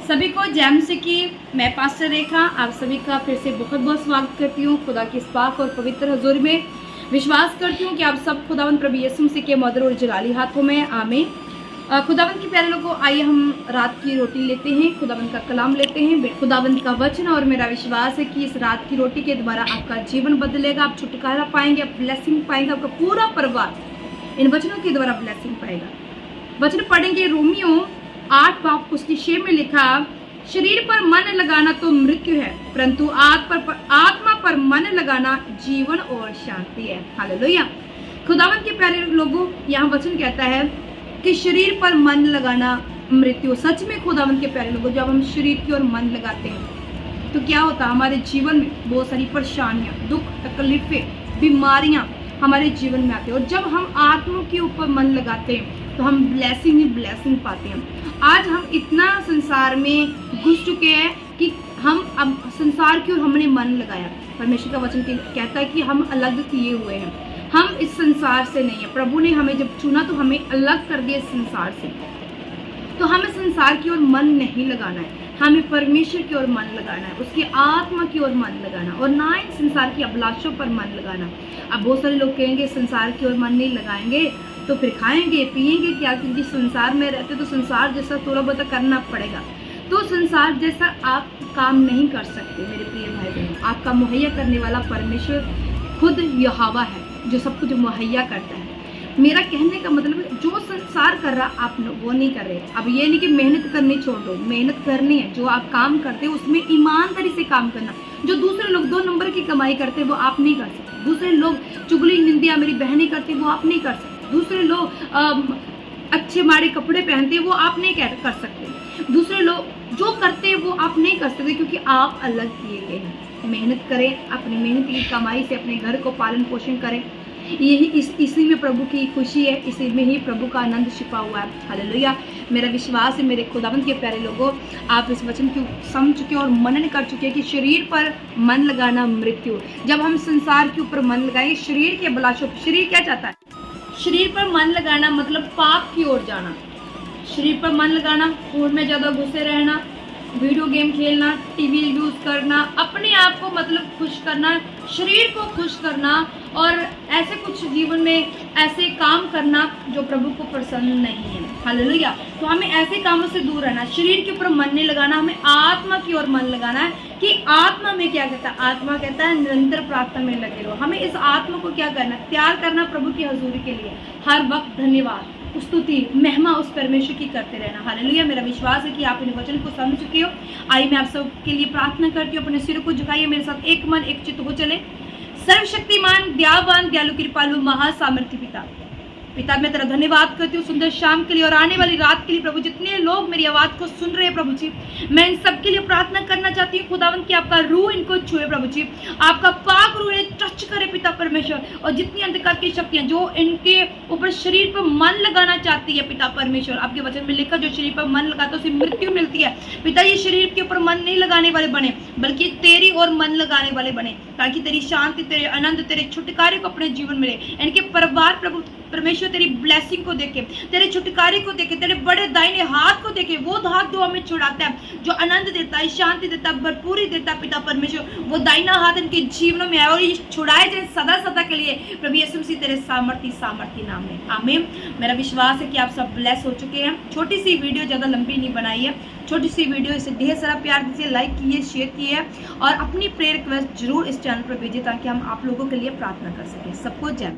सभी को जैम से की मैं पास्टर रेखा आप सभी का फिर से बहुत बहुत स्वागत करती हूँ खुदा की इस पाक और पवित्र हजूर में। विश्वास करती हूँ कि आप सब खुदावंद प्रभु यीशु मसीह के मधुर और जलाली हाथों में आमीन। खुदावंद के प्यारे लोगों, आइए हम रात की रोटी लेते हैं, खुदावंद का कलाम लेते हैं, खुदावंद का वचन। और मेरा विश्वास है कि इस रात की रोटी के द्वारा आपका जीवन बदलेगा, आप छुटकारा पाएंगे, आप ब्लेसिंग पाएंगे, आपका पूरा परिवार इन वचनों के द्वारा ब्लेसिंग पाएगा। वचन पढ़ेंगे रोमियो 8 बाब उसकी 6 में लिखा, शरीर पर मन लगाना तो मृत्यु है, परंतु आत्मा पर मन लगाना जीवन और शांति है। हालेलुया। खुदावंद के प्यारे लोगों, यहाँ वचन कहता है कि शरीर पर मन लगाना मृत्यु। सच में खुदावंद के प्यारे लोगों, जब हम शरीर की ओर मन लगाते हैं तो क्या होता है, हमारे जीवन में बहुत सारी परेशानियां, दुख, तकलीफें, बीमारियां हमारे जीवन में आती है। और जब हम आत्मा के ऊपर मन लगाते हैं तो हम ब्लेसिंग ही ब्लेसिंग पाते हैं। आज हम इतना संसार में घुस चुके हैं कि हम अब संसार की ओर हमने मन लगाया। परमेश्वर का वचन कहता है कि हम अलग किए हुए हैं, हम इस संसार से नहीं है। प्रभु ने हमें जब चुना तो हमें अलग कर दिया इस संसार से। तो हमें संसार की ओर मन नहीं लगाना है, हमें परमेश्वर की ओर मन लगाना है, उसकी आत्मा की ओर मन लगाना, और ना इन संसार की अभिलाषों पर मन लगाना। अब बहुत सारे लोग कहेंगे संसार की ओर मन नहीं लगाएंगे तो फिर खाएंगे पिएंगे क्या, क्योंकि संसार में रहते तो संसार जैसा थोड़ा बहुत करना पड़ेगा। तो संसार जैसा आप काम नहीं कर सकते मेरे प्रिय भाई बहन। आपका मुहैया करने वाला परमेश्वर खुद यहोवा है जो सब कुछ मुहैया करता है। मेरा कहने का मतलब जो संसार कर रहा आप वो नहीं कर रहे। अब ये नहीं कि मेहनत करनी छोड़ दो, मेहनत करनी है। जो आप काम करते हो उसमें ईमानदारी से काम करना। जो दूसरे लोग 2 नंबर की कमाई करते हैं वो आप नहीं कर सकते। दूसरे लोग चुगली निंदिया मेरी बहनें करती वो आप नहीं कर सकते। दूसरे लोग अच्छे माड़े कपड़े पहनते हैं वो आप नहीं कर सकते। दूसरे लोग जो करते हैं वो आप नहीं कर सकते, क्योंकि आप अलग किए गए हैं। मेहनत करें, अपनी मेहनत की कमाई से अपने घर को पालन पोषण करें। यही इसी में प्रभु की खुशी है, इसी में ही प्रभु का आनंद छिपा हुआ है। हालेलुया। मेरा विश्वास है मेरे खुदावंद के प्यारे लोगों, आप इस वचन को समझ चुके और मनन कर चुके हैं कि शरीर पर मन लगाना मृत्यु। जब हम संसार के ऊपर मन लगाएंगे, शरीर के अभिलाषों, शरीर क्या चाहता है, शरीर पर मन लगाना मतलब पाप की ओर जाना। शरीर पर मन लगाना, फोन में ज़्यादा घुसे रहना, वीडियो गेम खेलना, टीवी यूज करना, अपने आप को मतलब खुश करना, शरीर को खुश करना, और ऐसे कुछ जीवन में ऐसे काम करना जो प्रभु को पसंद नहीं है। हालेलुया। तो हमें ऐसे कामों से दूर रहना। शरीर के ऊपर मन नहीं लगाना, हमें आत्मा की ओर मन लगाना है। कि आत्मा में क्या कहता है, आत्मा कहता है निरंतर प्रार्थना में लगे रहो। हमें इस आत्मा को क्या करना, तैयार करना प्रभु की हजूरी के लिए। हर वक्त धन्यवाद, स्तुति, महिमा उस परमेश्वर की करते रहना। हालेलुया। मेरा विश्वास है कि आप इन वचन को समझ चुके हो। आइए मैं आप सबके लिए प्रार्थना करती हूँ। अपने सिर को झुकाइए, मेरे साथ एक मन एक चित्त हो चले। सर्वशक्तिमान, दयावान, दयालु, कृपालु, महासामर्थ्य पिता मैं तेरा धन्यवाद करती हूँ सुंदर शाम के लिए और आने वाली रात के लिए। प्रभु जितने लोग मेरी आवाज को सुन रहे हैं प्रभु जी, मैं इन सबके लिए प्रार्थना करना चाहती हूँ खुदावंद कि आपका रूह इनको छुए प्रभु जी, आपका पाक रूह इन्हें टच करे पिता परमेश्वर। और जितनी अंधकार की शक्तियां जो इनके ऊपर शरीर पर मन लगाना चाहती है पिता परमेश्वर, आपके वचन में लिखा जो शरीर पर मन लगाता है उसे मृत्यु मिलती है। पिता ये शरीर के ऊपर मन नहीं लगाने वाले बने, बल्कि तेरी ओर मन लगाने वाले बने, ताकि तेरी शांति, तेरे आनंद, तेरे छुटकारे को अपने जीवन में ले। इनके परिवार प्रभु परमेश्वर तेरी ब्लेसिंग को देखे, तेरे छुटकारे को देखे, तेरे बड़े दाहिने हाथ को देखे। वो हाथ जो हमें छुड़ाता है, जो आनंद देता है, शांति देता है, भरपूरी देता है पिता परमेश्वर, वो दाहिना हाथ इनके जीवनों में आए और ये छुड़ाए जाए सदा सदा के लिए प्रभु यीशु मसीह तेरे सामर्थी नाम में। आमीन। मेरा विश्वास है कि आप सब ब्लेस हो चुके हैं। छोटी सी वीडियो, ज़्यादा लंबी नहीं बनाई है, छोटी सी वीडियो, इसे ढेर सारा प्यार दीजिए, लाइक कीजिए, शेयर कीजिए और अपनी प्रेयर रिक्वेस्ट जरूर इस चैनल पर भेजिए ताकि हम आप लोगों के लिए प्रार्थना कर सकें। सबको जय।